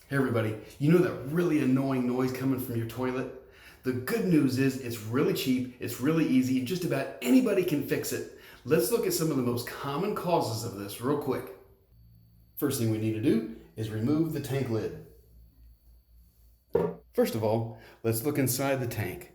Hey everybody, you know that really annoying noise coming from your toilet? The good news is it's really cheap, it's really easy, and just about anybody can fix it. Let's look at some of the most common causes of this real quick. First thing we need to do is remove the tank lid. First of all, let's look inside the tank.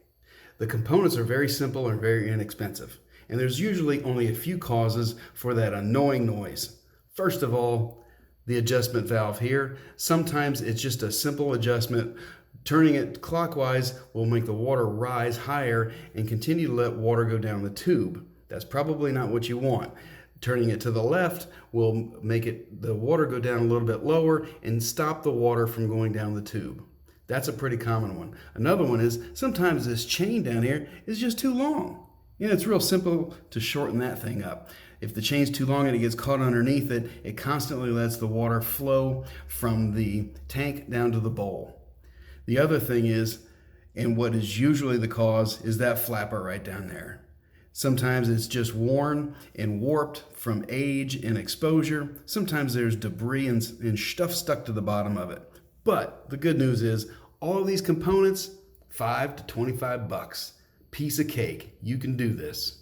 The components are very simple and very inexpensive, and there's usually only a few causes for that annoying noise. First of all, the adjustment valve here. Sometimes it's just a simple adjustment. Turning it clockwise will make the water rise higher and continue to let water go down the tube. That's probably not what you want. Turning it to the left will make the water go down a little bit lower and stop the water from going down the tube. That's a pretty common one. Another one is sometimes this chain down here is just too long. It's real simple to shorten that thing up. If the chain's too long and it gets caught underneath it, it constantly lets the water flow from the tank down to the bowl. The other thing is, and what is usually the cause, is that flapper right down there. Sometimes it's just worn and warped from age and exposure. Sometimes there's debris and stuff stuck to the bottom of it. But the good news is, all of these components, $5 to $25. Piece of cake. You can do this.